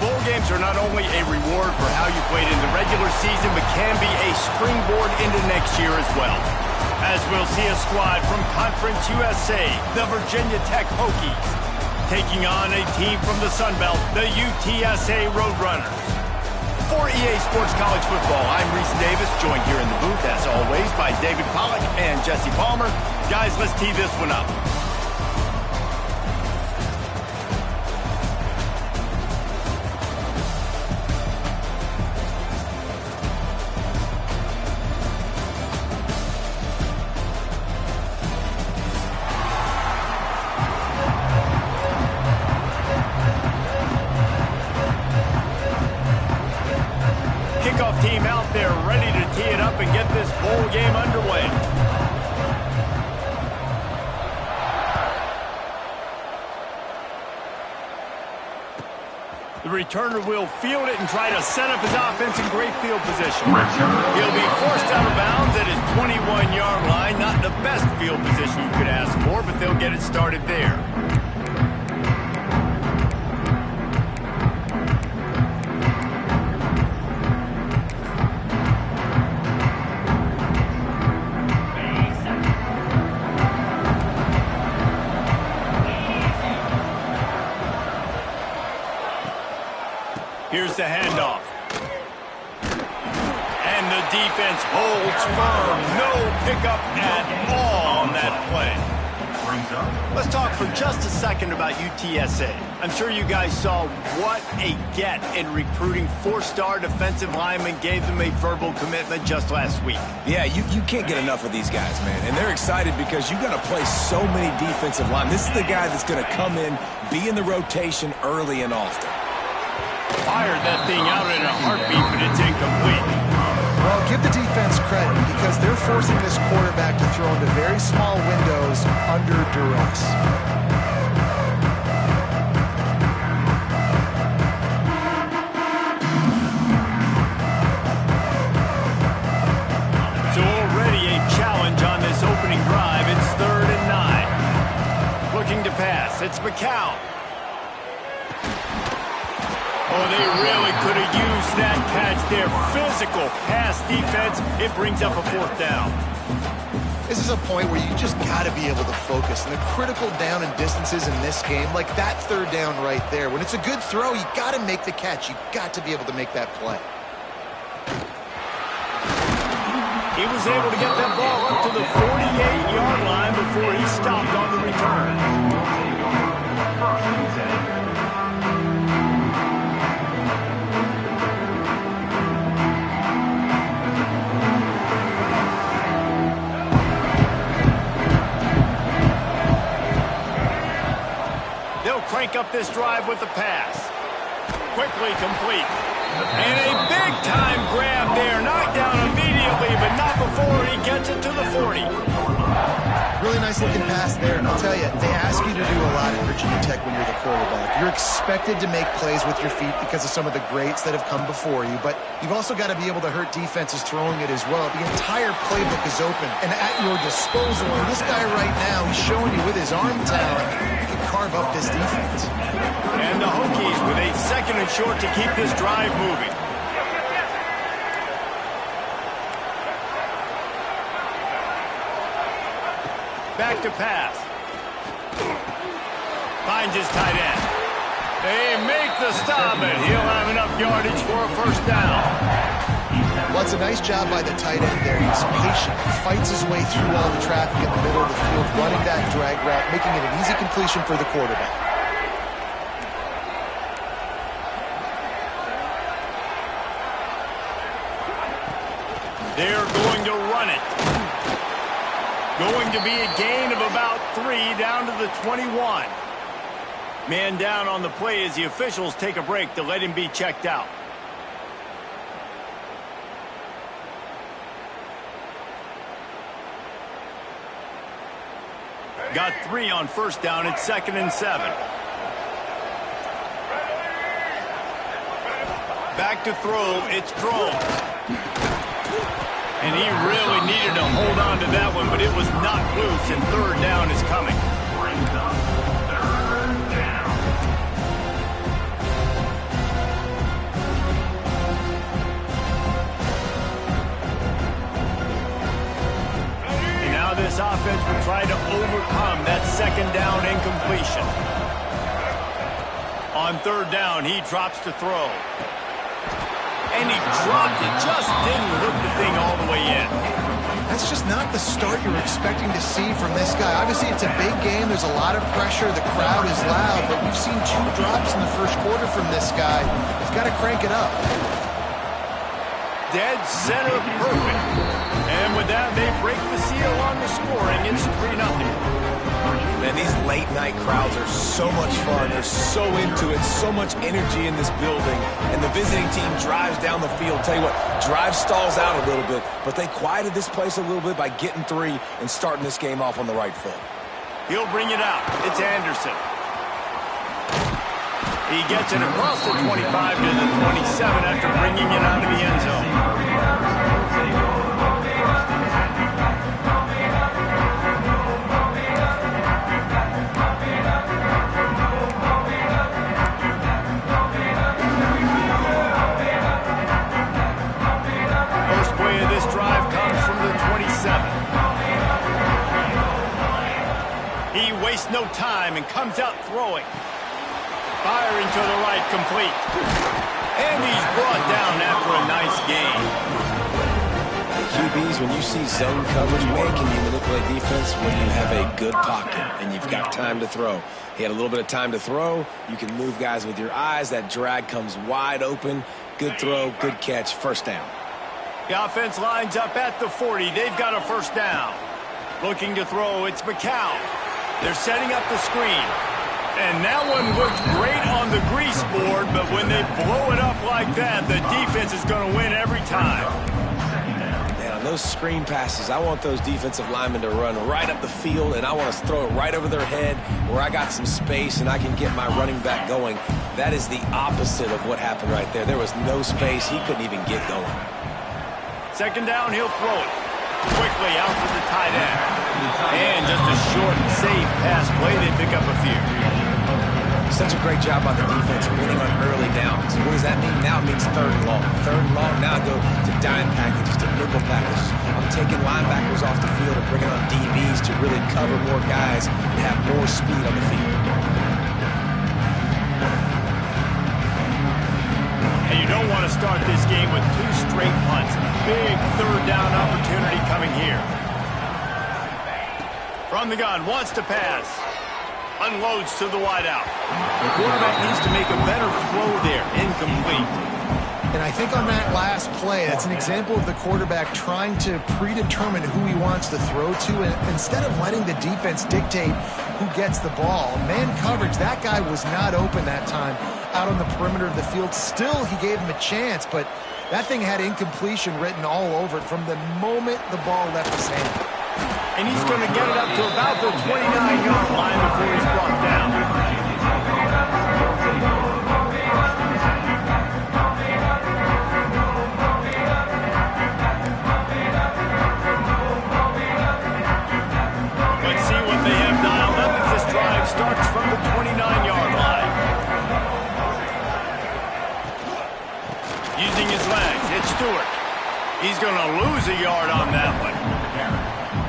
bowl games are not only a reward for how you played in the regular season, but can be a springboard into next year as well. As we'll see a squad from Conference USA, the Virginia Tech Hokies, taking on a team from the Sun Belt, the UTSA Roadrunners. For EA Sports College Football, I'm Reese Davis, joined here in the booth, as always, by David Pollack and Jesse Palmer. Guys, let's tee this one up. Kickoff team out there ready to tee it up and get this bowl game underway. The returner will field it and try to set up his offense in great field position. He'll be forced out of bounds at his 21-yard line. Not the best field position you could ask for, but they'll get it started there. Here's the handoff. And the defense holds firm. No pickup at all on that play. Let's talk for just a second about UTSA. I'm sure you guys saw what a get in recruiting. 4-star defensive linemen gave them a verbal commitment just last week. Yeah, you can't get enough of these guys, man. And they're excited because you got to play so many defensive linemen. This is the guy that's going to come in, be in the rotation early and often. Fired that thing out in a heartbeat, but it's incomplete. Well, give the defense credit because they're forcing this quarterback to throw into very small windows under duress. So already a challenge on this opening drive. It's 3rd and 9. Looking to pass. It's McCown. Oh, they really could have used that catch there. Physical pass defense. It brings up a 4th down. This is a point where you just got to be able to focus. And the critical down and distances in this game, like that 3rd down right there. When it's a good throw, you got to make the catch. You got to be able to make that play. He was able to get that ball up to the 48-yard line before he stopped on the return. Crank up this drive with the pass. Quickly complete. And a big-time grab there. Knocked down immediately, but not before he gets it to the 40. Really nice looking pass there. And I'll tell you, they ask you to do a lot at Virginia Tech when you're the quarterback. You're expected to make plays with your feet because of some of the greats that have come before you, but you've also got to be able to hurt defenses throwing it as well. The entire playbook is open and at your disposal. And this guy right now, he's showing you with his arm talent, he can carve up this defense. And the Hokies with a 2nd and short to keep this drive moving. Back to pass. Finds his tight end. They make the stop, and he'll have enough yardage for a 1st down. Well, it's a nice job by the tight end there. He's patient. He fights his way through all the traffic in the middle of the field, running that drag route, making it an easy completion for the quarterback. They're going to run it. Going to be a gain of about 3 down to the 21. Man down on the play as the officials take a break to let him be checked out. Got 3 on 1st down. It's 2nd and 7. Back to throw. It's Crone. And he really needed to hold on to that one, but it was knocked loose, and 3rd down is coming. overcome that second down incompletion. On third down, he drops to throw. And he dropped it, just didn't hook the thing all the way in. That's just not the start you're expecting to see from this guy. Obviously, it's a big game. There's a lot of pressure. The crowd is loud, but we've seen 2 drops in the first quarter from this guy. He's got to crank it up. Dead center perfect. And with that, they break the seal on the scoring. It's 3-0. Man, these late-night crowds are so much fun. They're so into it, so much energy in this building. And the visiting team drives down the field. Tell you what, drive stalls out a little bit, but they quieted this place a little bit by getting 3 and starting this game off on the right foot. He'll bring it out. It's Anderson. He gets it across the 25 to the 27 after bringing it out of the end zone. First play of this drive comes from the 27. He wastes no time and comes out throwing. Firing to the right, complete. And he's brought down after a nice gain. QBs, when you see zone coverage, man, can you manipulate defense when you have a good pocket and you've got time to throw. He had a little bit of time to throw. You can move guys with your eyes. That drag comes wide open. Good throw, good catch, first down. The offense lines up at the 40. They've got a first down. Looking to throw, it's McCown. They're setting up the screen. And that one looked great on the grease board, but when they blow it up like that, the defense is going to win every time. Man, on those screen passes, I want those defensive linemen to run right up the field, and I want to throw it right over their head where I got some space and I can get my running back going. That is the opposite of what happened right there. There was no space. He couldn't even get going. Second down, he'll throw it. Quickly out to the tight end. And just a short, safe pass play. They pick up a few. Such a great job by the defense winning on early downs. What does that mean? Now it means 3rd and long. 3rd and long, now I go to dime packages, to nickel packages. I'm taking linebackers off the field and bringing on DBs to really cover more guys and have more speed on the field. And you don't want to start this game with 2 straight punts. Big 3rd down opportunity coming here. From the gun, wants to pass. Unloads to the wideout. The quarterback needs to make a better throw there. Incomplete. And I think on that last play, that's an example of the quarterback trying to predetermine who he wants to throw to, and instead of letting the defense dictate who gets the ball. Man coverage, that guy was not open that time out on the perimeter of the field. Still, he gave him a chance, but that thing had incompletion written all over it from the moment the ball left his hand. And he's going to get it up to about the 29-yard line before he's brought down. Let's see what they have dialed up as this drive starts from the 29-yard line. Using his legs, it's Stewart. He's going to lose a yard on that one.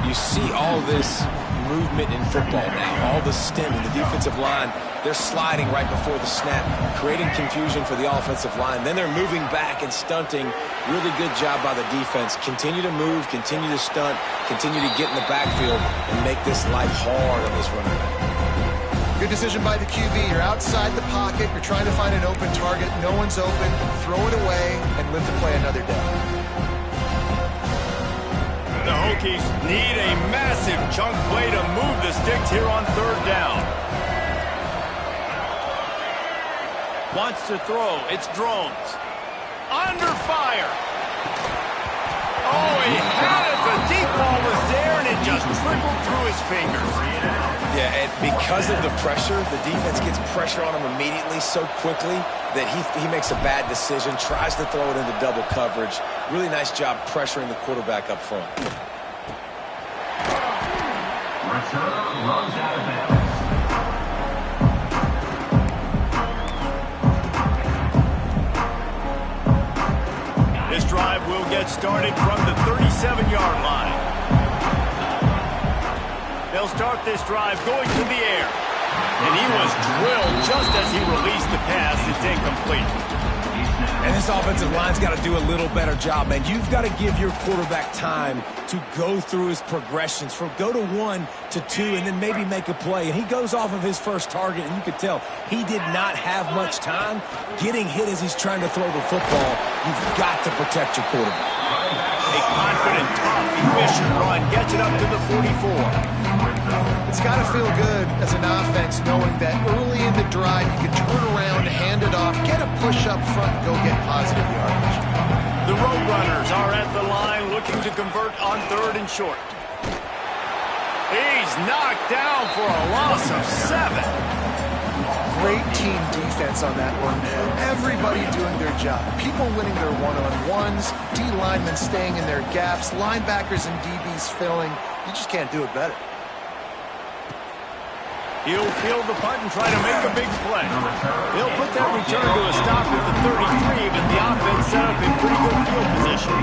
You see all this movement in football now, all the stem in the defensive line. They're sliding right before the snap, creating confusion for the offensive line. Then they're moving back and stunting. Really good job by the defense. Continue to move, continue to stunt, continue to get in the backfield and make this life hard on this running back. Good decision by the QB. You're outside the pocket. You're trying to find an open target. No one's open. Throw it away and live to play another day. The Hokies need a massive chunk play to move the sticks here on 3rd down. Wants to throw. It's Drones. Under fire. Oh, he had it. The deep ball was there, and it just trickled through his fingers. Yeah, and because of the pressure, the defense gets pressure on him immediately so quickly that he makes a bad decision, tries to throw it into double coverage. Really nice job pressuring the quarterback up front. This drive will get started from the 37-yard line. They'll start this drive going to the air. And he was drilled just as he released the pass. It's incomplete. And this offensive line's got to do a little better job, man. You've got to give your quarterback time to go through his progressions, from go to 1 to 2, and then maybe make a play. And he goes off of his first target, and you could tell he did not have much time getting hit as he's trying to throw the football. You've got to protect your quarterback. A confident, tough, efficient run gets it up to the 44. It's got to feel good as an offense knowing that early in the drive you can turn around, hand it off, get a push up front, and go get positive yardage. The Roadrunners are at the line looking to convert on 3rd and short. He's knocked down for a loss of 7. Great team defense on that one, man. Everybody doing their job. People winning their one-on-ones, D linemen staying in their gaps, linebackers and DBs filling. You just can't do it better. He'll field the punt and try to make a big play. He'll put that return to a stop at the 33, but the offense set up in pretty good field position.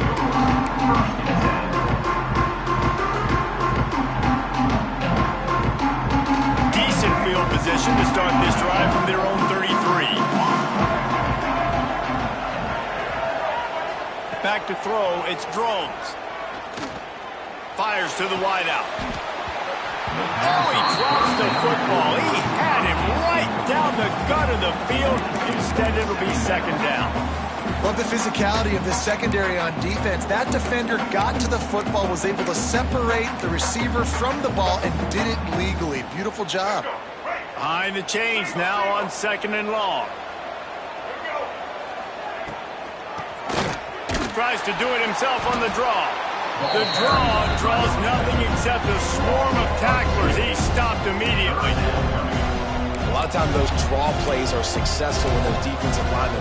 Decent field position to start this drive from their own 33. Back to throw, it's Drones. Fires to the wideout. Oh, he drops the football. He had him right down the gut of the field. Instead, it'll be 2nd down. Love the physicality of this secondary on defense. That defender got to the football, was able to separate the receiver from the ball, and did it legally. Beautiful job. Behind the chains now on 2nd and long. Tries to do it himself on the draw. The draw draws nothing except a swarm of tacklers. He's stopped immediately. A lot of times those draw plays are successful when those defensive linemen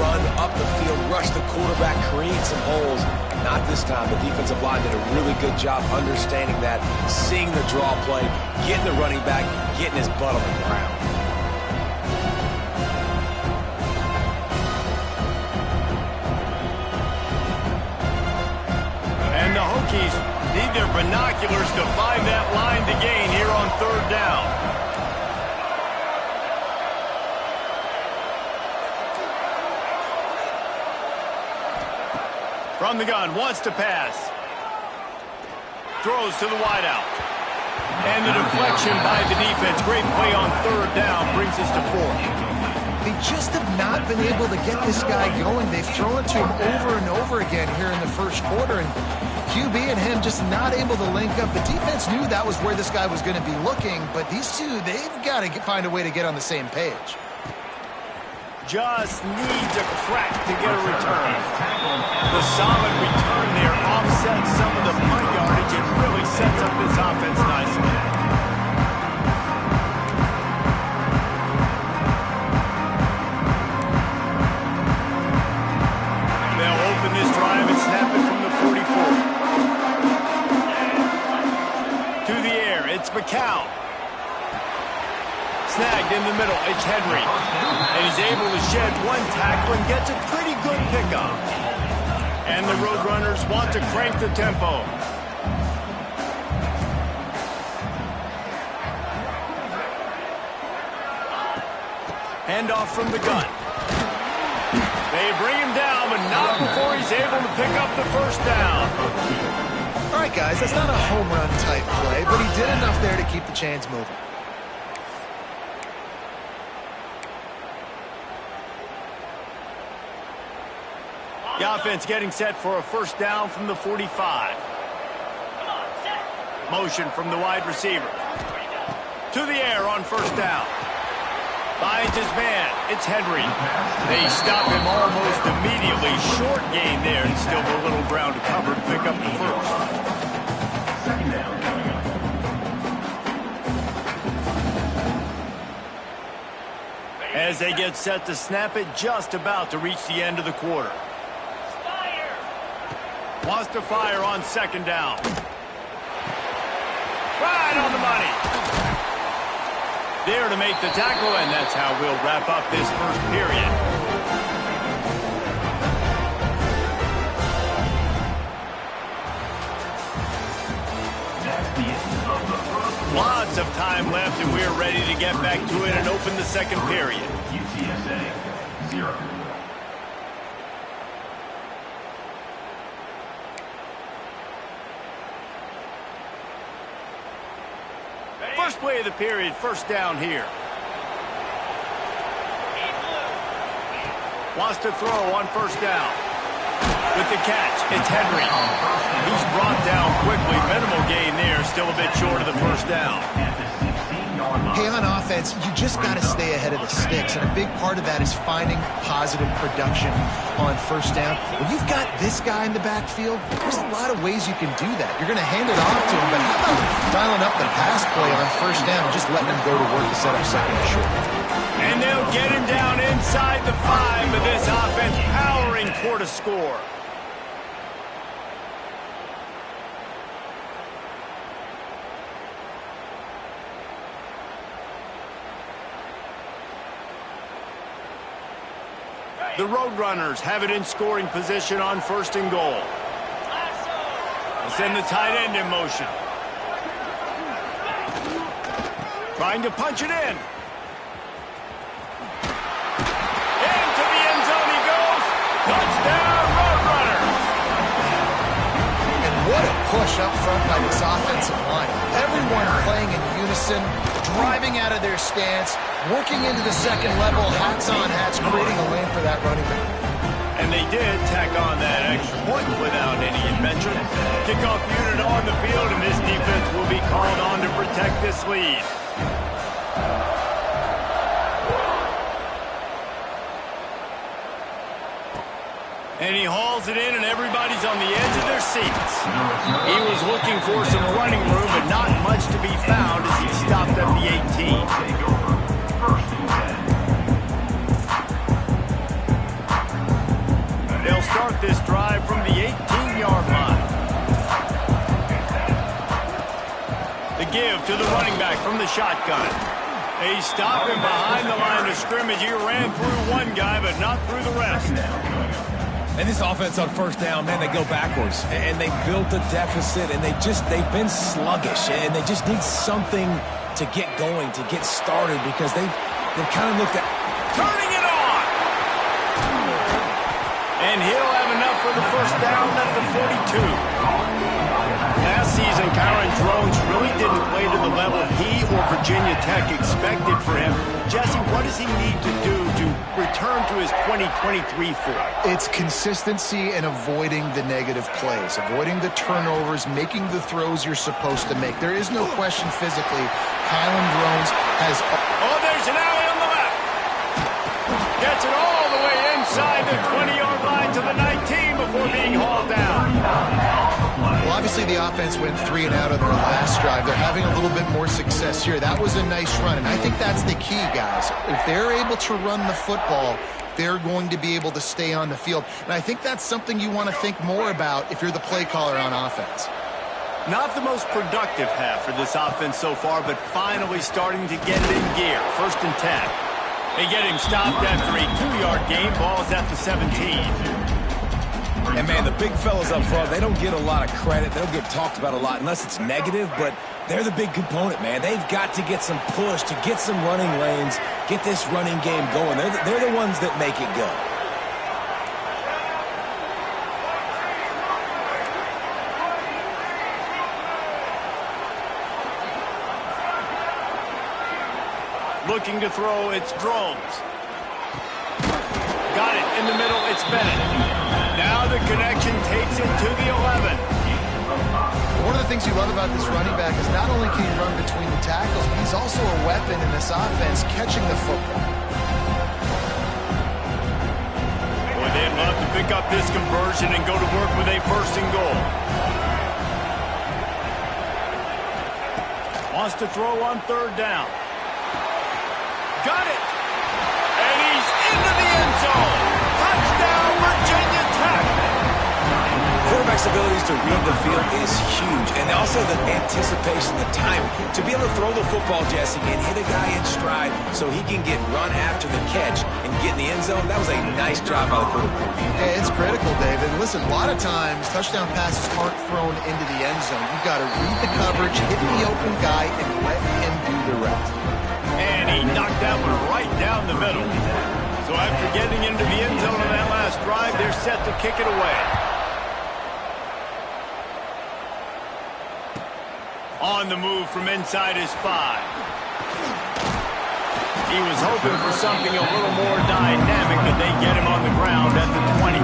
run up the field, rush the quarterback, create some holes. Not this time. The defensive line did a really good job understanding that, seeing the draw play, getting the running back, getting his butt on the ground. And the Hokies need their binoculars to find that line to gain here on 3rd down. From the gun, wants to pass. Throws to the wideout. And the deflection by the defense. Great play on 3rd down brings us to 4th. They just have not been able to get this guy going. They've thrown it to him over and over again here in the first quarter, and QB and him just not able to link up. The defense knew that was where this guy was going to be looking, but these two, they've got to find a way to get on the same page. Just needs a crack to get a return. The solid return there offsets some of the punt yardage and really sets up this offense nicely. They'll open this drive and snap it from the 44. To the air, it's McCown. Snagged in the middle, it's Henry. And he's able to shed one tackle and gets a pretty good pickup. And the Roadrunners want to crank the tempo. Handoff from the gun. They bring him down, but not before he's able to pick up the 1st down. All right, guys, that's not a home run type play, but he did enough there to keep the chains moving. The offense getting set for a 1st down from the 45. Motion from the wide receiver. To the air on 1st down. Finds his man. It's Henry. They stop him almost immediately. Short gain there, and still a little ground to cover to pick up the 1st. As they get set to snap it, just about to reach the end of the quarter. Wants to fire on 2nd down. Right on the money. There to make the tackle, and that's how we'll wrap up this 1st period. ready to get back to it and open the second period. UTSA, 0. First play of the period, first down here. Wants to throw on first down. With the catch, it's Henry. He's brought down quickly. Minimal gain there, still a bit short of the first down. Hey, on offense, you just got to stay ahead of the sticks, and a big part of that is finding positive production on first down. When you've got this guy in the backfield, there's a lot of ways you can do that. You're going to hand it off to him, but how about dialing up the pass play on first down and just letting him go to work to set up second and short? And they'll get him down inside the 5, but this offense powering toward a score. The Roadrunners have it in scoring position on first and goal. They send the tight end in motion. Trying to punch it in. Into the end zone he goes. Touchdown, Roadrunners. And what a push up front by this offensive line. Everyone playing in unison, driving out of their stance, working into the second level, hats on hats, creating a lane for that running back. And they did tack on that extra point without any invention. Kickoff unit on the field, and this defense will be called on to protect this lead. And he hauls it in, and everybody's on the edge of their seats. He was looking for some running room, but not much to be found as he stopped at the 18. They'll start this drive from the 18-yard line. The give to the running back from the shotgun. They stop him behind the line of scrimmage. He ran through one guy, but not through the rest. And this offense on first down, man, they go backwards. And they built a deficit, and they've been sluggish. And they just need something to get going, to get started, because they've kind of looked at... Turning it on! And he'll have enough for the first down at the 42. Last season, Kyron Drones really didn't play to the level he or Virginia Tech expected for him. Jesse, what does he need to do to return to his 2023 form? It's consistency and avoiding the negative plays, avoiding the turnovers, making the throws you're supposed to make. There is no question physically, Kyron Drones has... Oh, there's an alley on the left. Gets it all the way inside the 20-yard line to the 19 before being hauled down. Well, obviously the offense went 3 and out on their last drive. They're having a little bit more success here. That was a nice run, and I think that's the key, guys. If they're able to run the football, they're going to be able to stay on the field. And I think that's something you want to think more about if you're the play caller on offense. Not the most productive half for this offense so far, but finally starting to get it in gear. First and 10. They get him stopped after a 2-yard gain. Ball's at the 17. And, man, the big fellas up front, they don't get a lot of credit. They don't get talked about a lot unless it's negative, but they're the big component, man. They've got to get some push, to get some running lanes, get this running game going. They're the ones that make it go. Looking to throw, it's Drones. Got it in the middle, it's Bennett. Now the connection takes it to the 11. One of the things you love about this running back is not only can he run between the tackles, but he's also a weapon in this offense catching the football. Boy, they'd love to pick up this conversion and go to work with a first and goal. Wants to throw on third down. Got it! And he's into the end zone! Touchdown, Virginia Tech! Quarterback's abilities to read the field is huge, and also the anticipation, the time to be able to throw the football, Jesse, and hit a guy in stride so he can get run after the catch and get in the end zone. That was a nice job by the quarterback. Hey, it's critical, David. Listen, a lot of times touchdown passes aren't thrown into the end zone. You've got to read the coverage, hit the open guy, and let him do the rest. And he knocked that one right down the middle. So after getting into the end zone on that last drive, they're set to kick it away. On the move from inside his 5. He was hoping for something a little more dynamic, but they get him on the ground at the 20.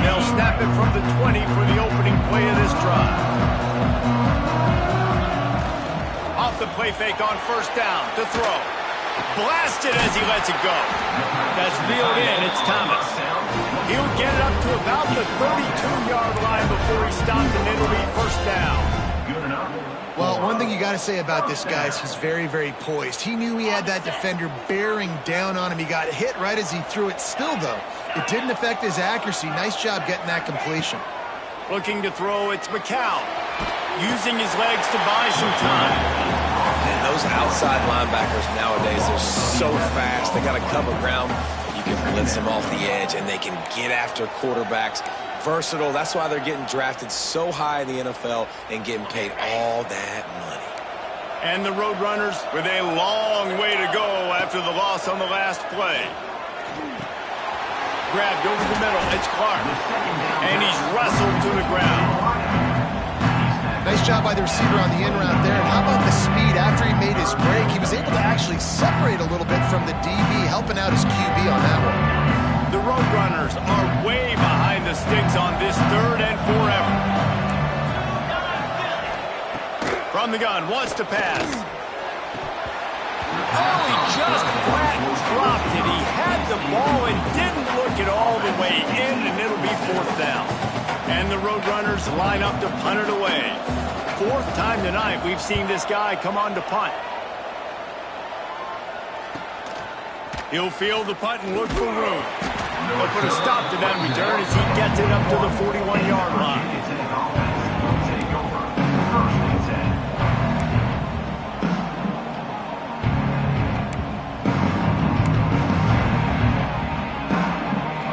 They'll snap it from the 20 for the opening play of this drive. Off the play fake on first down to throw. Blasted as he lets it go. That's reeled in. It's Thomas. He'll get it up to about the 32-yard line before he stopped, and it'll be first down. Well, one thing you got to say about this guy is he's very, very poised. He knew he had that defender bearing down on him. He got hit right as he threw it. Still, though, it didn't affect his accuracy. Nice job getting that completion. Looking to throw, it's McCown. Using his legs to buy some time. And those outside linebackers nowadays, they're so fast. They got to cover ground. You can blitz them off the edge, and they can get after quarterbacks. Versatile. That's why they're getting drafted so high in the NFL and getting paid all that money. And the Roadrunners with a long way to go after the loss on the last play. Grabbed over the middle. It's Clark. And he's wrestled to the ground. Nice job by the receiver on the in route there. And how about the speed after he made his break? He was able to actually separate a little bit from the DB, helping out his QB on that one. The Roadrunners are way behind the sticks on this 3rd and forever. From the gun, wants to pass. Oh, he just flat dropped it. He had the ball and didn't look it all the way in, and it'll be 4th down. And the Roadrunners line up to punt it away. 4th time tonight we've seen this guy come on to punt. He'll field the punt and look for room. They'll put a stop to that return as he gets it up to the 41-yard line.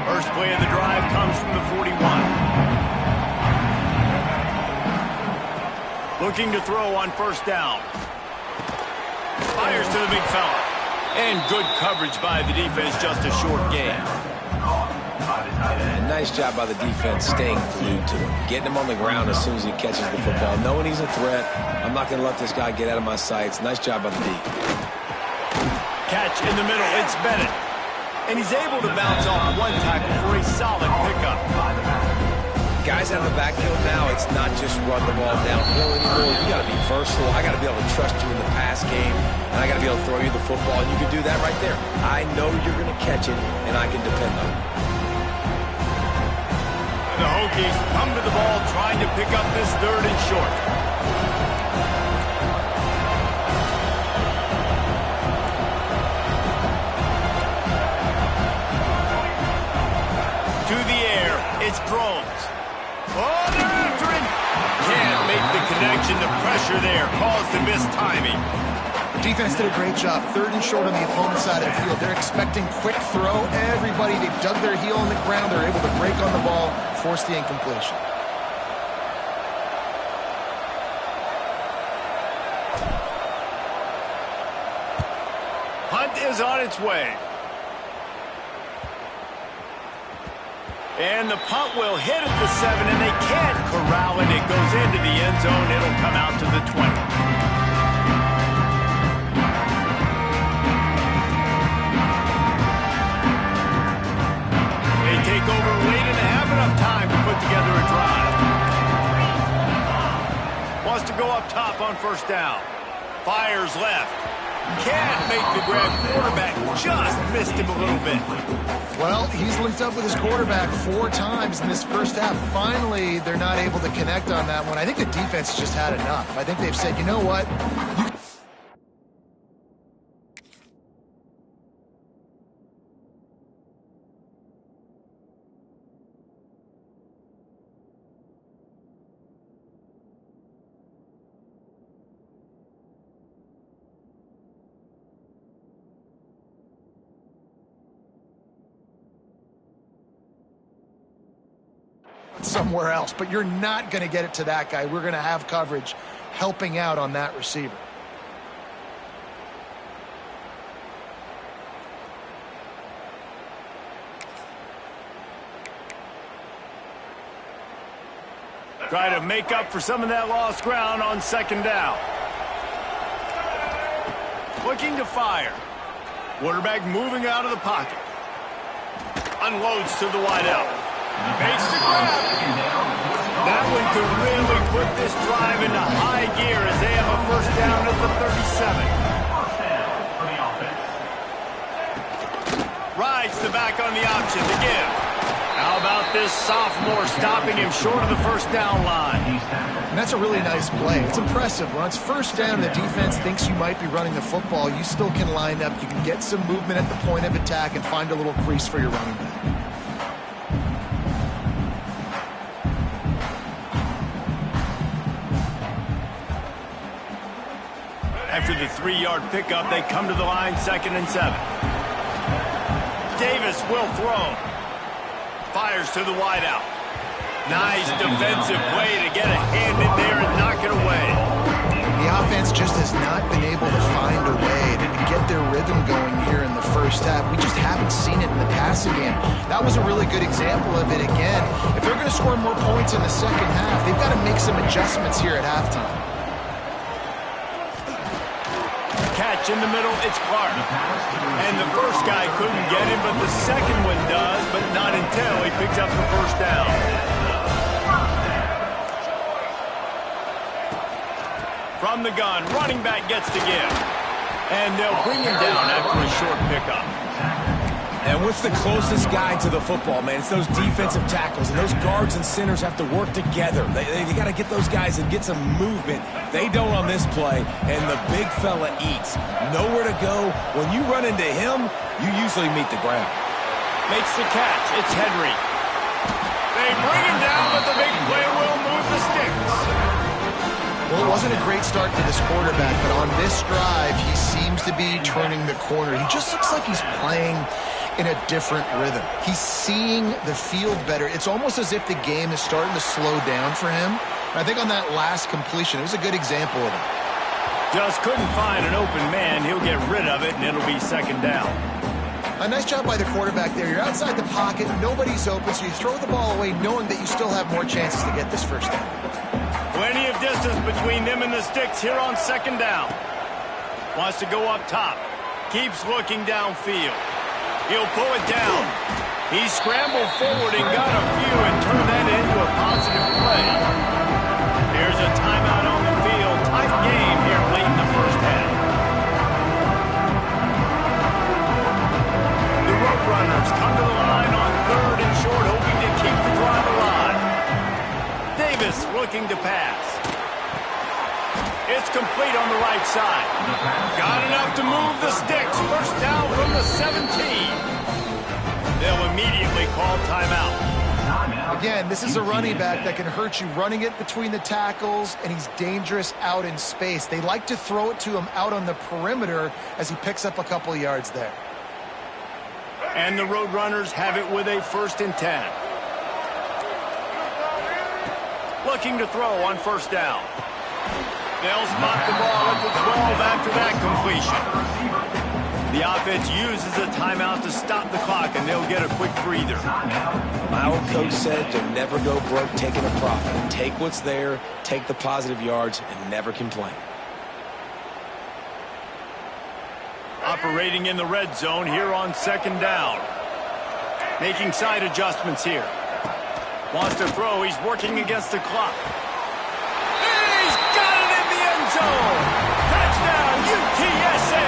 First play of the drive comes from the 41. Looking to throw on first down. Fires to the big fella. And good coverage by the defense, just a short gain. And nice job by the defense staying glued to him. Getting him on the ground as soon as he catches the football. Knowing he's a threat, I'm not going to let this guy get out of my sights. Nice job by the D. Catch in the middle, it's Bennett. And he's able to bounce off one tackle for a solid pickup. Guys out of the backfield now, it's not just run the ball downhill anymore. You got to be versatile. I got to be able to trust you in the pass game, and I got to be able to throw you the football, and you can do that right there. I know you're going to catch it, and I can depend on it. The Hokies come to the ball trying to pick up this 3rd and short. To the air, it's Groves. Oh, they're after him. Can't make the connection. The pressure there caused the mistiming. Defense did a great job. 3rd and short on the opponent's side of the field. They're expecting quick throw. Everybody, they've dug their heel on the ground. They're able to break on the ball, force the incompletion. Hunt is on its way. And the punt will hit at the 7, and they can't corral it. It goes into the end zone. It'll come out to the 20. They take over late and have enough time to put together a drive. Wants to go up top on first down. Fires left. Can't make the grab. Quarterback just missed him a little bit. Well, he's linked up with his quarterback 4 times in this first half. Finally, they're not able to connect on that one. I think the defense just had enough. I think they've said, you know what? somewhere else, but you're not going to get it to that guy. We're going to have coverage helping out on that receiver. Try to make up for some of that lost ground on second down. Looking to fire. Quarterback moving out of the pocket. Unloads to the wideout. Makes the grab. That one could really put this drive into high gear as they have a first down at the 37. Rides the back on the option to give. How about this sophomore stopping him short of the first down line? And that's a really nice play. It's impressive. When it's first down, the defense thinks you might be running the football. You still can line up. You can get some movement at the point of attack and find a little crease for your running back. After the 3-yard pickup, they come to the line 2nd and 7. Davis will throw. Fires to the wideout. Nice defensive play to get a hand in there and knock it away. The offense just has not been able to find a way to get their rhythm going here in the first half. We just haven't seen it in the passing game. That was a really good example of it again. If they're going to score more points in the second half, they've got to make some adjustments here at halftime. Catch in the middle, it's Clark. And the first guy couldn't get him, but the second one does, but not until he picks up the first down. From the gun, running back gets to give. And they'll bring him down after a short pickup. And what's the closest guy to the football, man? It's those defensive tackles, and those guards and centers have to work together. They got to get those guys and get some movement. They don't on this play, and the big fella eats. Nowhere to go. When you run into him, you usually meet the ground. Makes the catch. It's Henry. They bring him down, but the big play will move the sticks. Well, it wasn't a great start for this quarterback, but on this drive, he seems to be turning the corner. He just looks like he's playing in a different rhythm. He's seeing the field better. It's almost as if the game is starting to slow down for him. I think on that last completion, it was a good example of it. Just couldn't find an open man. He'll get rid of it, and it'll be second down. A nice job by the quarterback there. You're outside the pocket, nobody's open, so you throw the ball away knowing that you still have more chances to get this first down. Plenty of distance between them and the sticks here on second down. Wants to go up top. Keeps looking downfield. He'll pull it down. He scrambled forward and got a few and turned that into a positive play. Here's a timeout on the field. Tight game here late in the first half. The Roadrunners come to the line on 3rd and short, hoping to keep the drive alive. Davis looking to pass. It's complete on the right side. Got enough to move the sticks. First down from the 17. They'll immediately call timeout. Again, this is a running back that can hurt you running it between the tackles, and he's dangerous out in space. They like to throw it to him out on the perimeter as he picks up a couple of yards there. And the Roadrunners have it with a 1st and 10. Looking to throw on first down. They'll spot the ball at the 12 after that completion. The offense uses a timeout to stop the clock, and they'll get a quick breather. My old coach said you'll never go broke taking a profit. Take what's there, take the positive yards, and never complain. Operating in the red zone here on second down. Making side adjustments here. Wants to throw. He's working against the clock. He's got it in the end zone. Touchdown, UTSA.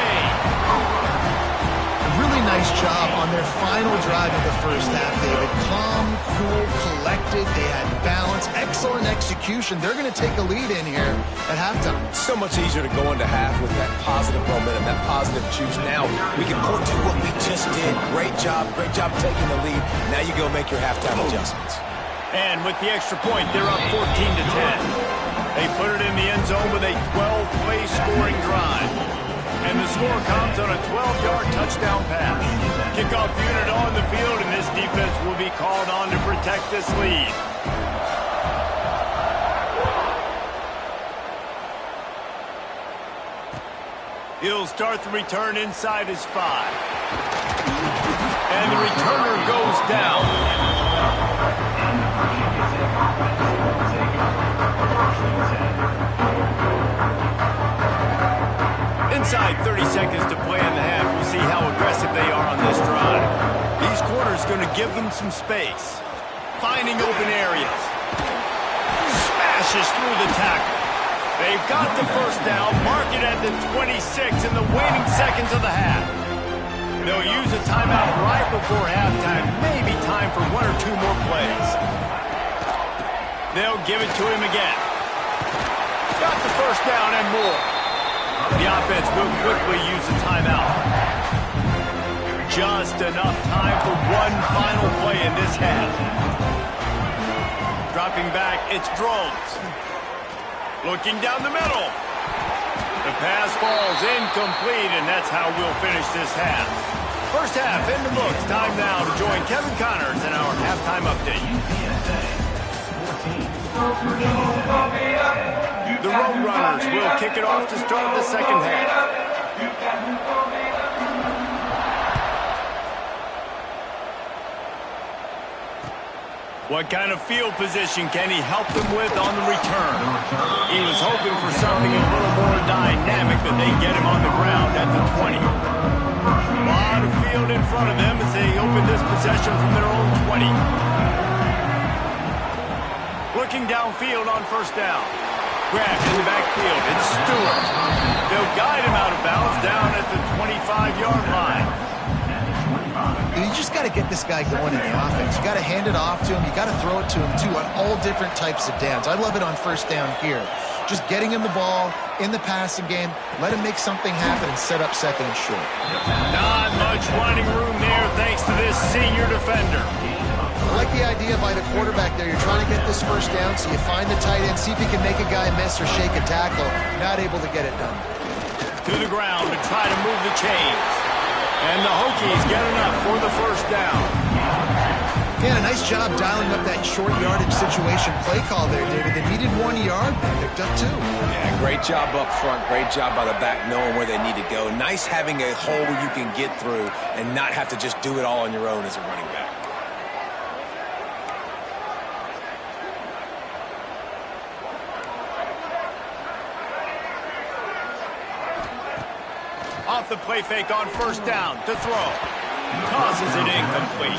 Really nice job on their final drive of the first half, David. Calm, cool, collected. They had balance, excellent execution. They're going to take a lead in here at halftime. It's so much easier to go into half with that positive momentum, that positive juice. Now we can point to what we just did. Great job taking the lead. Now you go make your halftime adjustments. And with the extra point, they're up 14 to 10. They put it in the end zone with a 12-play scoring drive. And the score comes on a 12-yard touchdown pass. Kickoff unit on the field, and this defense will be called on to protect this lead. He'll start the return inside his 5. And the returner goes down. Inside 30 seconds to play in the half. We'll see how aggressive they are on this drive. These corners going to give them some space. Finding open areas. Smashes through the tackle. They've got the first down. Mark it at the 26 in the waning seconds of the half. They'll use a timeout right before halftime. Maybe time for 1 or 2 more plays. They'll give it to him again. Got the first down and more. The offense will quickly use a timeout. Just enough time for one final play in this half. Dropping back, it's Drones. Looking down the middle. The pass falls incomplete, and that's how we'll finish this half. First half in the books. Time now to join Kevin Connors in our halftime update. The Roadrunners will kick it off to start the second half. What kind of field position can he help them with on the return? He was hoping for something a little more dynamic, but they get him on the ground at the 20. A lot of field in front of them as they open this possession from their own 20. Looking downfield on first down. Grabbed in the backfield. It's Stewart. They'll guide him out of bounds down at the 25-yard line. You just got to get this guy going in the offense. You got to hand it off to him. You got to throw it to him, too, on all different types of downs. I love it on first down here. Just getting him the ball in the passing game, let him make something happen and set up second and short. Not much running room there thanks to this senior defender. I like the idea by the quarterback there. You're trying to get this first down, so you find the tight end, see if he can make a guy miss or shake a tackle. Not able to get it done. To the ground to try to move the chains. And the Hokies get enough for the first down. Yeah, a nice job dialing up that short yardage situation play call there, David. They needed 1 yard, they picked up 2. Yeah, great job up front. Great job by the back knowing where they need to go. Nice having a hole where you can get through and not have to just do it all on your own as a running back. Off the play fake on first down to throw. Tosses it incomplete.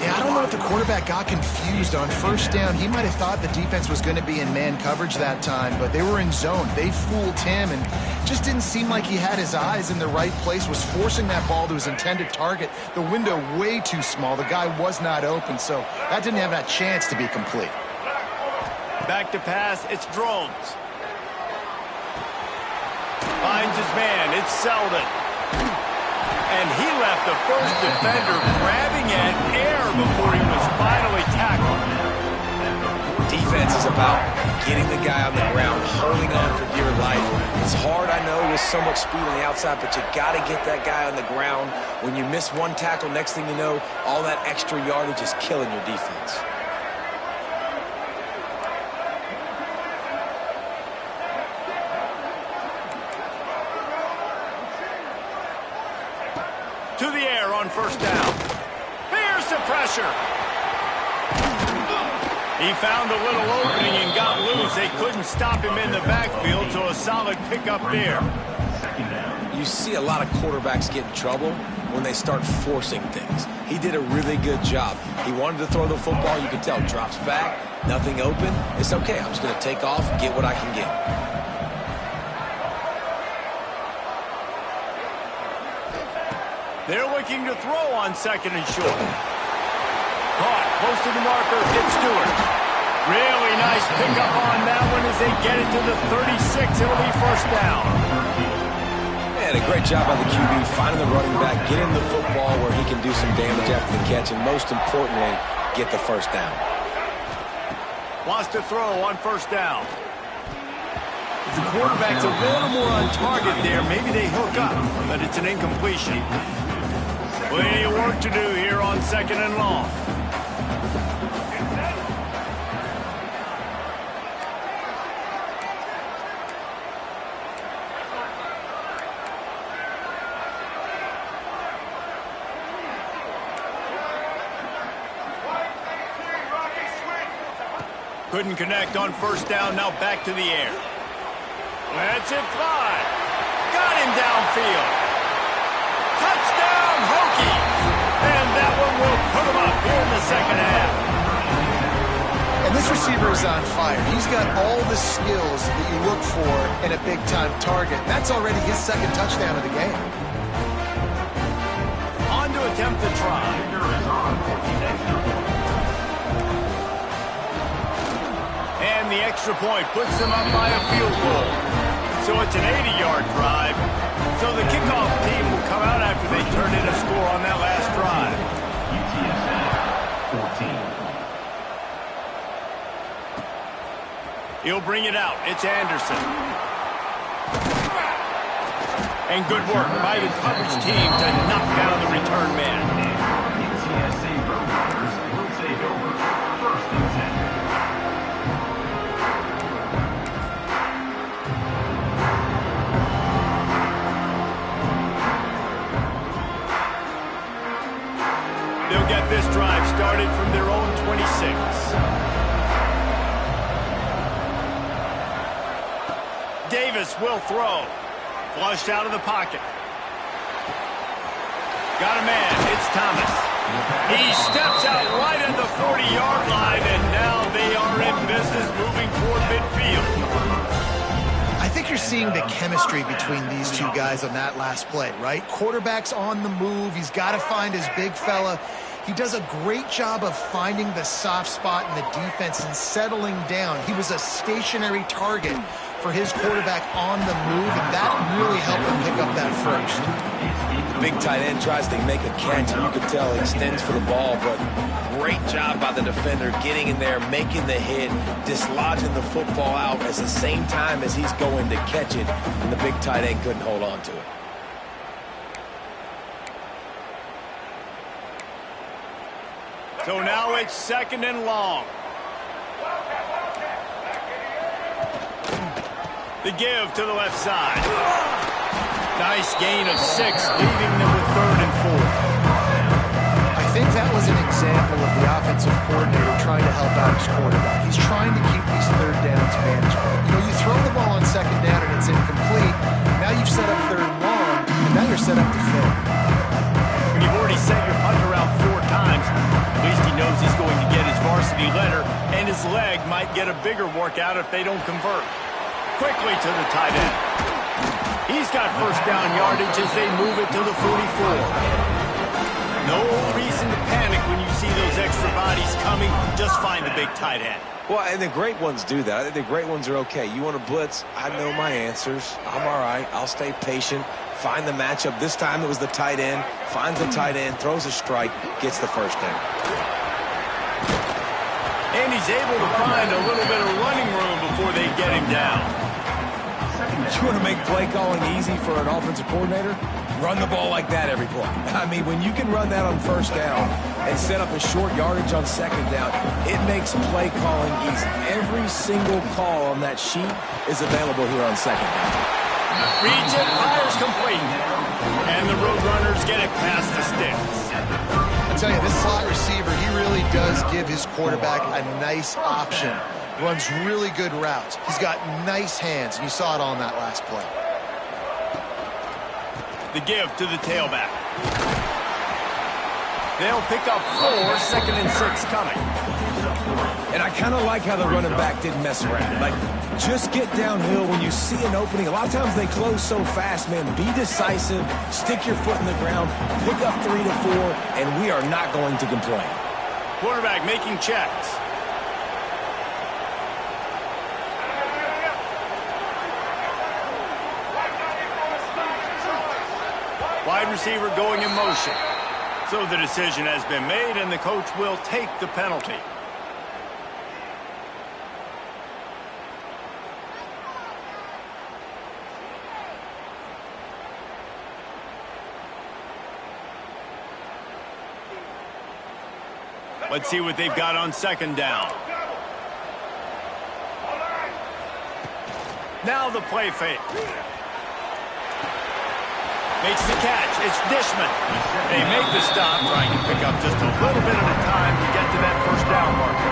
Yeah, I don't know if the quarterback got confused on first down. He might have thought the defense was going to be in man coverage that time, but they were in zone. They fooled him and just didn't seem like he had his eyes in the right place, was forcing that ball to his intended target. The window way too small. The guy was not open, so that didn't have that chance to be complete. Back to pass, it's Drones. Finds his man, it's Selden. And he left the first defender grabbing at air before he was finally tackled. Defense is about getting the guy on the ground, holding on for dear life. It's hard, I know, with so much speed on the outside, but you got to get that guy on the ground. When you miss one tackle, next thing you know, all that extra yardage is killing your defense. To the air on first down. Here's the pressure. He found a little opening and got loose. They couldn't stop him in the backfield, so a solid pickup there. You see a lot of quarterbacks get in trouble when they start forcing things. He did a really good job. He wanted to throw the football. You can tell, drops back, nothing open. It's okay. I'm just going to take off, get what I can get. They're looking to throw on second and short. Caught close to the marker, it's Stewart. Really nice pickup on that one as they get it to the 36. It'll be first down. And a great job by the QB finding the running back, getting the football where he can do some damage after the catch, and most importantly, get the first down. Wants to throw on first down. If the quarterback's a little more on target there, maybe they hook up, but it's an incompletion. Plenty of work to do here on 2nd and long. Couldn't connect on 1st down, now back to the air. Lets it fly. Got him downfield. Touchdown, Hokie! And that one will put him up here in the 2nd half. And this receiver is on fire. He's got all the skills that you look for in a big-time target. That's already his 2nd touchdown of the game. On to attempt the try. And the extra point puts them up by a field goal. So it's an 80-yard drive. So the kickoff team will come out after they turn in a score on that last drive. UTSA 14. He'll bring it out. It's Anderson. And good work by the coverage team to knock down the return man. UTSA Roadrunners will take over 1st and 10. They'll get this drive started from their own 26. Davis will throw. Flushed out of the pocket. Got a man. It's Thomas. He steps out right at the 40-yard line, and now they are in business moving toward midfield. I think you're seeing the chemistry between these two guys on that last play, right? Quarterback's on the move. He's got to find his big fella. He does a great job of finding the soft spot in the defense and settling down. He was a stationary target for his quarterback on the move, and that really helped him pick up that first. Big tight end tries to make a catch, and you can tell he extends for the ball, but great job by the defender getting in there, making the hit, dislodging the football out at the same time as he's going to catch it, and the big tight end couldn't hold on to it. So now it's 2nd and long. The give to the left side. Nice gain of 6, leaving them with 3rd and 4. I think that was an example of the offensive coordinator trying to help out his quarterback. He's trying to keep these 3rd downs manageable. You know, you throw the ball on 2nd down and it's incomplete. Now you've set up 3rd and long, and now you're set up to fill. When you've already sent your punter out 4 times, at least he knows he's going to get his varsity letter, and his leg might get a bigger workout if they don't convert. Quickly to the tight end. He's got 1st down yardage as they move it to the 44. No reason to panic when you see those extra bodies coming. Just find the big tight end. Well, and the great ones do that. I think the great ones are okay. You want to blitz? I know my answers. I'm all right. I'll stay patient. Find the matchup. This time it was the tight end. Finds the tight end, throws a strike, gets the 1st down. And he's able to find a little bit of running room before they get him down. You want to make play calling easy for an offensive coordinator? Run the ball like that every play. I mean, when you can run that on 1st down and set up a short yardage on 2nd down, it makes play calling easy. Every single call on that sheet is available here on 2nd down. Reads it, fires complete. And the Roadrunners get it past the sticks. I tell you, this slot receiver, he really does give his quarterback a nice option. Runs really good routes. He's got nice hands, and you saw it on that last play. The give to the tailback. They'll pick up 4, 2nd and 6 coming. And I kind of like how the running back didn't mess around. Like, just get downhill when you see an opening. A lot of times they close so fast, man. Be decisive, stick your foot in the ground, pick up 3 to 4, and we are not going to complain. Quarterback making checks. Wide receiver going in motion. So the decision has been made, and the coach will take the penalty. Let's see what they've got on second down. Now the play fake. Makes the catch. It's Dishman. They make the stop, trying to pick up just a little bit at a time to get to that first down marker.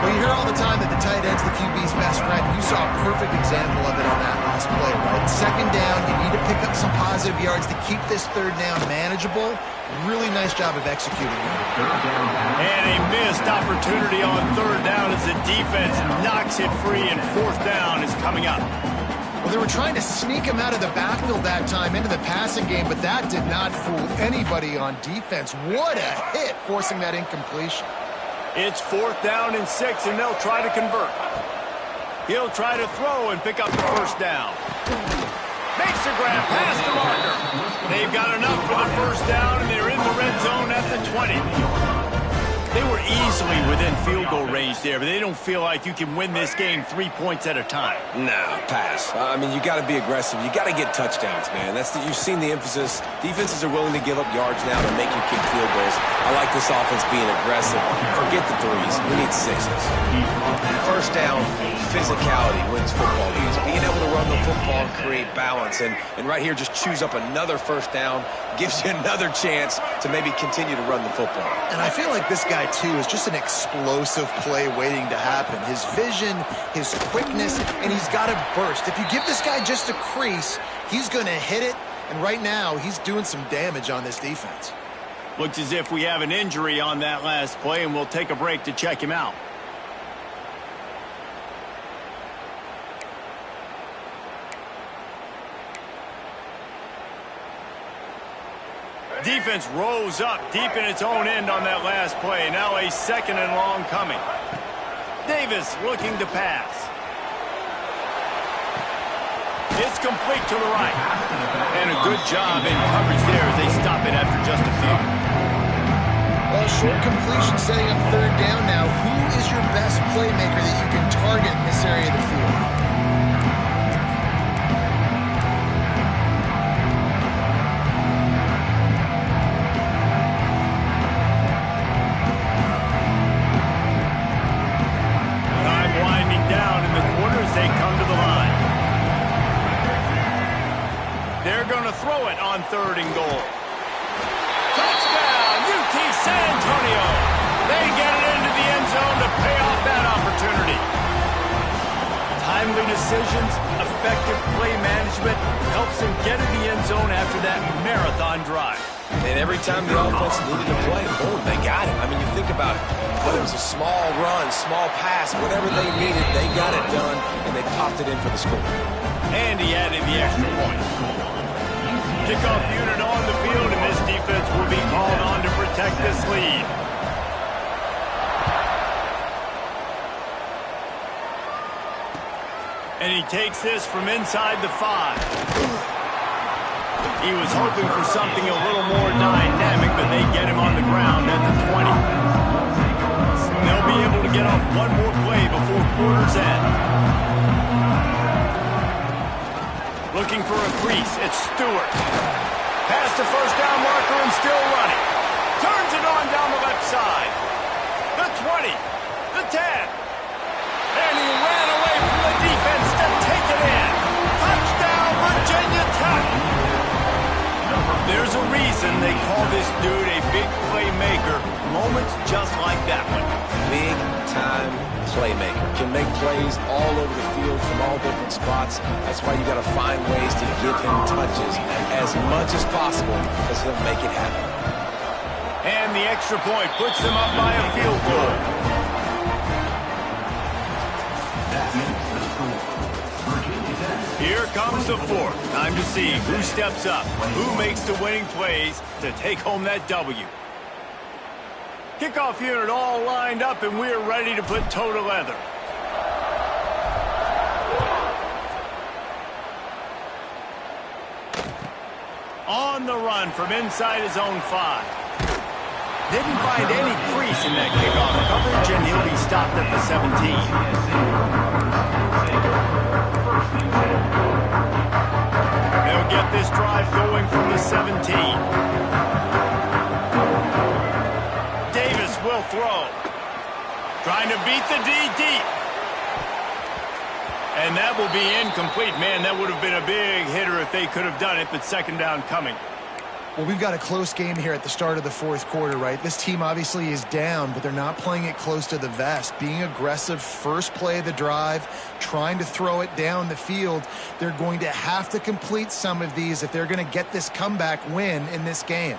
Well, you hear all the time that the tight end's the QB's best friend. You saw a perfect example of it on that last play, right? Second down, you need to pick up some positive yards to keep this third down manageable. Really nice job of executing it. And a missed opportunity on third down as the defense knocks it free, and fourth down is coming up. Well, they were trying to sneak him out of the backfield that time into the passing game, but that did not fool anybody on defense. What a hit, forcing that incompletion. It's fourth down and 6, and they'll try to convert. He'll try to throw and pick up the first down. Makes the grab past the marker. They've got enough for the first down, and they're in the red zone at the 20. They were easily within field goal range there, but they don't feel like you can win this game 3 points at a time. No, pass. I mean, you got to be aggressive. You got to get touchdowns, man. You've seen the emphasis. Defenses are willing to give up yards now to make you kick field goals. I like this offense being aggressive. Forget the threes. We need sixes. First down, physicality wins football games. Being able to run the football and create balance. And right here, just choose up another first down. Gives you another chance to maybe continue to run the football. And I feel like this guy, too, is just an explosive play waiting to happen. His vision, his quickness, and he's got to burst. If you give this guy just a crease, he's going to hit it. And right now, he's doing some damage on this defense. Looks as if we have an injury on that last play, and we'll take a break to check him out. Defense rose up deep in its own end on that last play. Now a second and long coming. Davis looking to pass. It's complete to the right. And a good job in coverage there as they stop it after just a few. Well, short completion setting up third down now. Who is your best playmaker that you can target in this area of the field? They come to the line. They're going to throw it on third and goal. Touchdown, UT San Antonio. They get it into the end zone to pay off that opportunity. Timely decisions, effective play management helps them get in the end zone after that marathon drive. And every time the offense needed to play, boom, they got it. I mean, you think about it. Whether it was a small run, small pass, whatever they needed, they got it done, and they popped it in for the score. And he added the extra point. Kickoff unit on the field, and this defense will be called on to protect this lead. And he takes this from inside the 5. He was hoping for something a little more dynamic, but they get him on the ground at the 20. They'll be able to get off one more play before quarter's end. Looking for a crease. It's Stewart. Past the first down marker and still running. Turns it on down the left side. The 20. The 10. And he ran away from the defense to take it in. Touchdown, Virginia Tech. There's a reason they call this dude a big playmaker. Moments just like that one. Big-time playmaker. Can make plays all over the field from all different spots. That's why you got to find ways to give him touches as much as possible because he'll make it happen. And the extra point puts them up by a field goal. Here comes the fourth. Time to see who steps up, who makes the winning plays to take home that W. Kickoff unit all lined up, and we're ready to put toe to leather. On the run from inside his own 5. Didn't find any crease in that kickoff coverage, and he'll be stopped at the 17. They'll get this drive going from the 17. Davis Trying to beat the D deep. And that will be incomplete. Man, that would have been a big hitter if they could have done it, but second down coming. Well, we've got a close game here at the start of the fourth quarter, right? This team obviously is down, but they're not playing it close to the vest. Being aggressive, first play of the drive, trying to throw it down the field. They're going to have to complete some of these if they're going to get this comeback win in this game.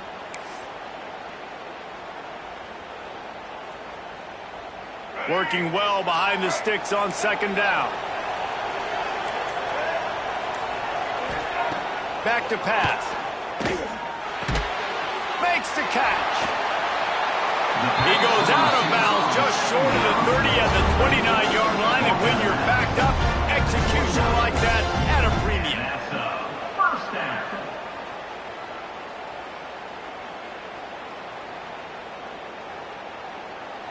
Working well behind the sticks on second down. Back to pass. Makes the catch. He goes out of bounds just short of the 30 at the 29-yard line, and when you're backed up, execution like that at a premium. That's first down.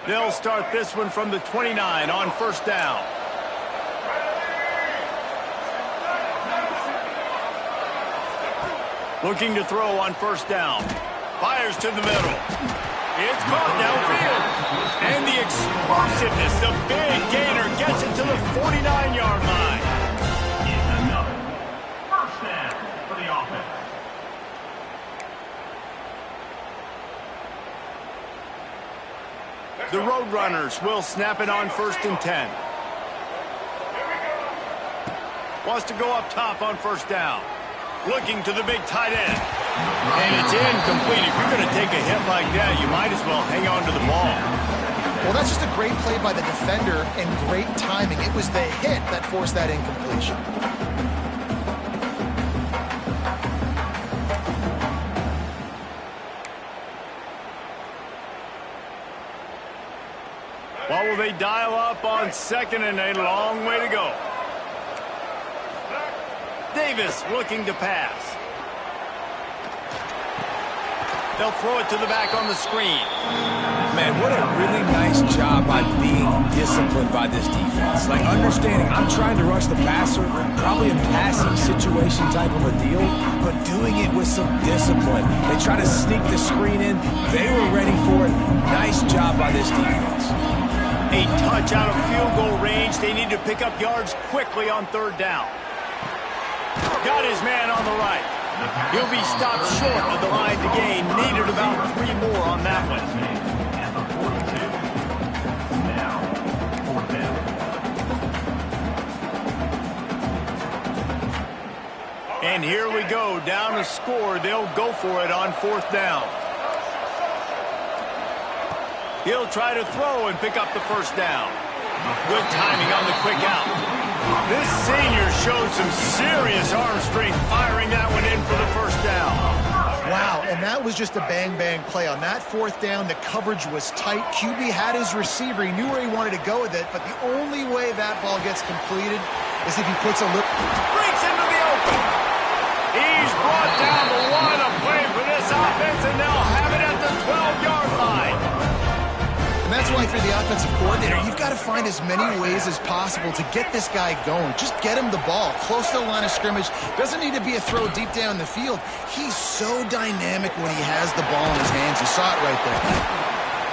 They'll start this one from the 29 on first down. Looking to throw on first down. Fires to the middle. It's caught downfield. And the explosiveness, the big gainer gets it to the 49-yard line. It's another first down for the offense. The Roadrunners will snap it on first and 10. Wants to go up top on first down. Looking to the big tight end. And it's incomplete. If you're going to take a hit like that, you might as well hang on to the ball. Well, that's just a great play by the defender and great timing. It was the hit that forced that incompletion. What will they dial up on second and a long way to go? Davis looking to pass. They'll throw it to the back on the screen. Man, what a really nice job by being disciplined by this defense. Like, understanding I'm trying to rush the passer, probably a passing situation type of a deal, but doing it with some discipline. They try to sneak the screen in. They were ready for it. Nice job by this defense. A touch out of field goal range. They need to pick up yards quickly on third down. Got his man on the right. He'll be stopped short of the line to gain. Needed about 3 more on that one. At the 42. Now, fourth down. And here we go. Down to score. They'll go for it on fourth down. He'll try to throw and pick up the first down. Good timing on the quick out. This senior showed some serious arm strength firing that one in for the first down. Wow, and that was just a bang-bang play. On that fourth down, the coverage was tight. QB had his receiver. He knew where he wanted to go with it, but the only way that ball gets completed is if he puts a look. Breaks into the open. He's brought down the line of play for this offense, and they'll have it at the 12-yard line. And that's why for the offensive coordinator, you've got to find as many ways as possible to get this guy going. Just get him the ball close to the line of scrimmage. Doesn't need to be a throw deep down the field. He's so dynamic when he has the ball in his hands. You saw it right there.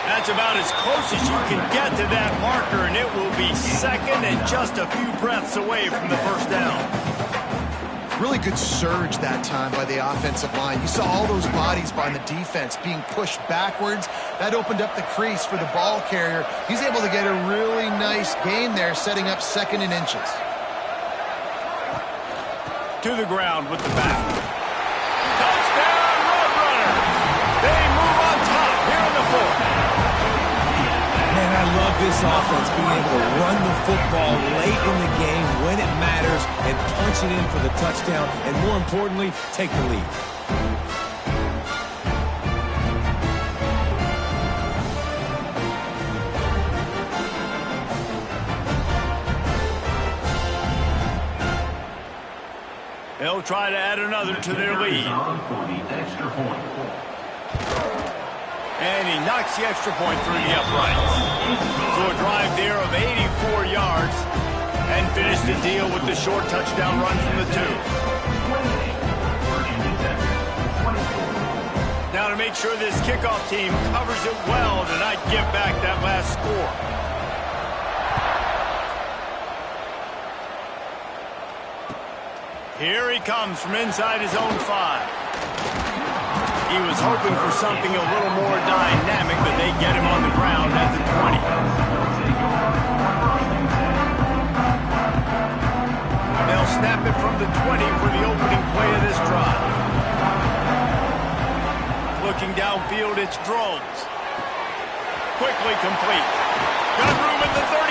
That's about as close as you can get to that marker, and it will be second and just a few breaths away from the first down. Really good surge that time by the offensive line. You saw all those bodies by the defense being pushed backwards. That opened up the crease for the ball carrier. He's able to get a really nice gain there, setting up second and inches. To the ground with the back. Touchdown, Roadrunner! They move on top here in the fourth. Man, I love this offense being able to run the football late in the game when it matters and punch it in for the touchdown, and more importantly, take the lead. They'll try to add another to their lead. For the extra point. And he knocks the extra point through the uprights. So a drive there of 84 yards and finish the deal with the short touchdown run from the 2. Now to make sure this kickoff team covers it well to not give back that last score. Here he comes from inside his own 5. He was hoping for something a little more dynamic, but they get him on the ground at the 20. They'll snap it from the 20 for the opening play of this drive. Looking downfield, it's Drones. Quickly complete. Got room at the 35.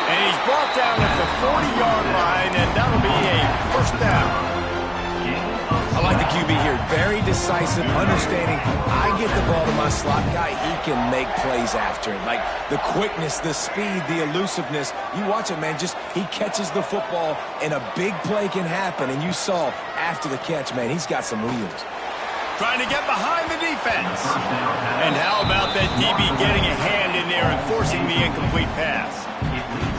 And he's brought down at the 40-yard line, and that'll be a first down. I like the QB here. Very decisive, understanding I get the ball to my slot guy, he can make plays after it. Like the quickness, the speed, the elusiveness. You watch it, man. Just he catches the football, and a big play can happen. And you saw after the catch, man, he's got some wheels. Trying to get behind the defense. And how about that DB getting a hand in there and forcing the incomplete pass?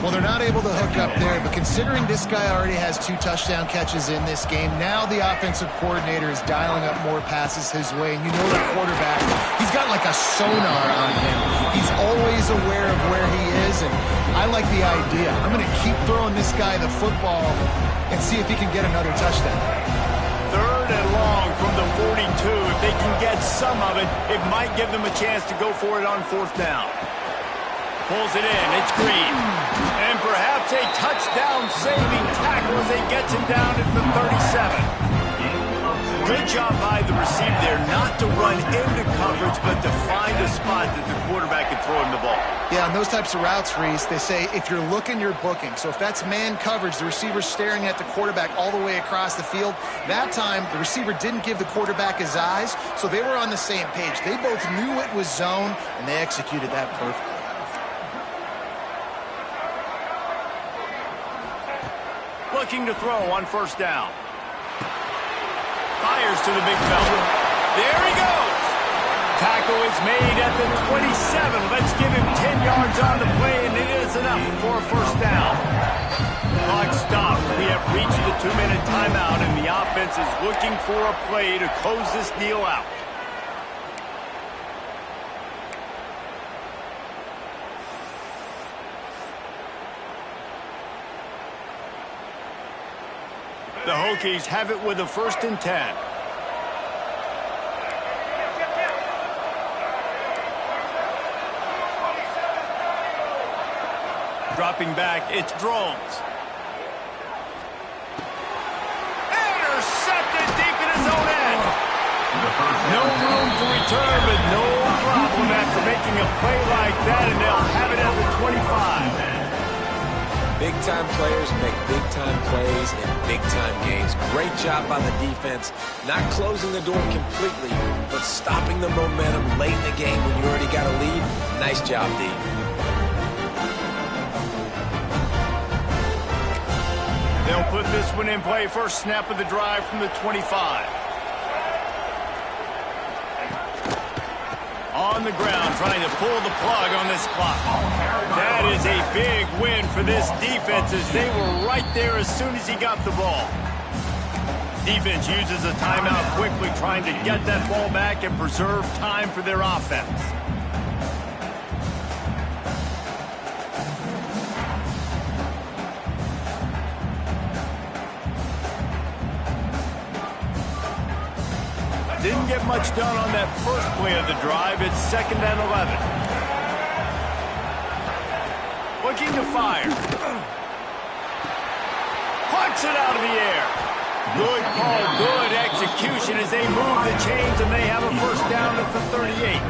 Well, they're not able to hook up there, but considering this guy already has 2 touchdown catches in this game, now the offensive coordinator is dialing up more passes his way. And you know the quarterback, he's got like a sonar on him. He's always aware of where he is, and I like the idea. I'm going to keep throwing this guy the football and see if he can get another touchdown. 3rd and long from the 42. If they can get some of it, it might give them a chance to go for it on 4th down. Pulls it in. It's Green. And perhaps a touchdown-saving tackle as they gets him down at the 37. Good job by the receiver there not to run into coverage, but to find a spot that the quarterback can throw him the ball. Yeah, on those types of routes, Reese, they say if you're looking, you're booking. So if that's man coverage, the receiver's staring at the quarterback all the way across the field. That time, the receiver didn't give the quarterback his eyes, so they were on the same page. They both knew it was zone, and they executed that perfectly. Looking to throw on 1st down. Fires to the big fella. There he goes. Tackle is made at the 27. Let's give him 10 yards on the play, and it is enough for a 1st down. Clock stops. We have reached the 2-minute timeout, and the offense is looking for a play to close this deal out. The Hokies have it with a 1st and 10. Dropping back, it's Drones. Intercepted deep in his own end. No room to return, but no problem after making a play like that, and they'll have it at the 25. Big-time players make big-time plays in big-time games. Great job by the defense, not closing the door completely, but stopping the momentum late in the game when you already got a lead. Nice job, D. They'll put this one in play. First snap of the drive from the 25. On the ground, trying to pull the plug on this clock. That is a big win for this defense as they were right there as soon as he got the ball. Defense uses a timeout quickly, trying to get that ball back and preserve time for their offense. Didn't get much done on that first play of the drive. It's 2nd and 11. Looking to fire. Punts it out of the air. Good call, good execution as they move the chains, and they have a 1st down at the 38.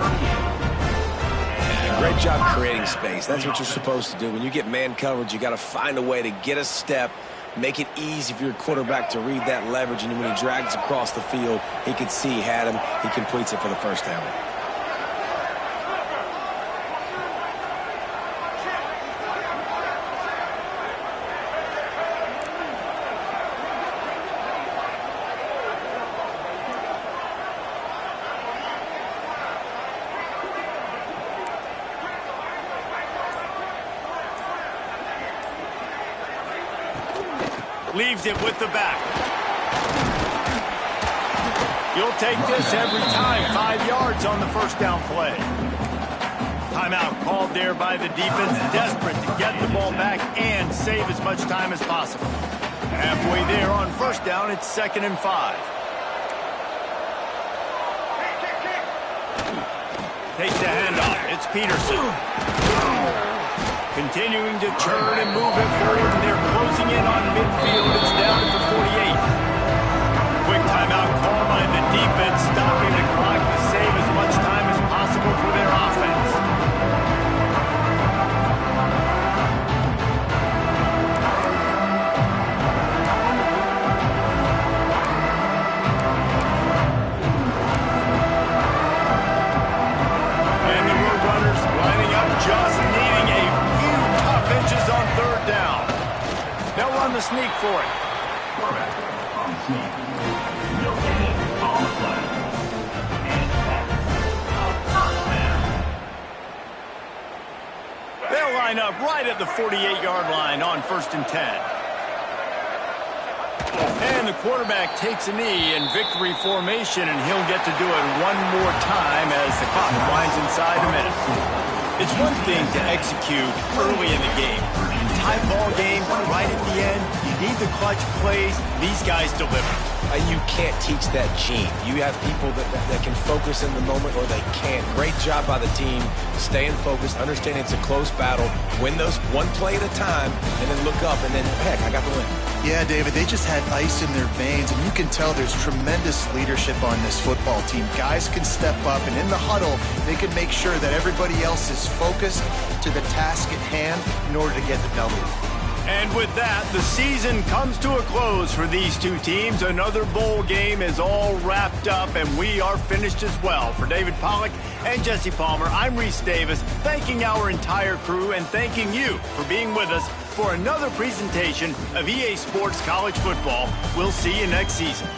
Great job creating space. That's what you're supposed to do. When you get man coverage, you got to find a way to get a step, make it easy for your quarterback to read that leverage, and when he drags across the field, he can see he had him. He completes it for the 1st down. Leaves it with the back. You'll take this every time. 5 yards on the 1st down play. Timeout called there by the defense, desperate to get the ball back and save as much time as possible. Halfway there on first down, it's 2nd and 5. Takes the handoff. It's Peterson. Continuing to turn and move it forward, and they're closing in on midfield. It's down at the 48. Quick timeout call by the defense, stopping the clock to save as much time as possible for their offense. And the Roadrunners lining up, just needing a few tough inches on 3rd down. They'll run the sneak for it. Quarterback on the sneak. No gain on the play. And that's a first down. They'll line up right at the 48-yard line on 1st and 10. And the quarterback takes a knee in victory formation, and he'll get to do it one more time as the clock winds inside a minute. It's one thing to execute early in the game. Tie ball game, right at the end, you need the clutch plays. These guys deliver. You can't teach that gene. You have people that can focus in the moment, or they can't. Great job by the team, staying focused, understanding it's a close battle, win those one play at a time, and then look up, and then, heck, I got the win. Yeah, David, they just had ice in their veins, and you can tell there's tremendous leadership on this football team. Guys can step up, and in the huddle, they can make sure that everybody else is focused to the task at hand in order to get the W. And with that, the season comes to a close for these two teams. Another bowl game is all wrapped up, and we are finished as well. For David Pollack and Jesse Palmer, I'm Reese Davis, thanking our entire crew and thanking you for being with us for another presentation of EA Sports College Football. We'll see you next season.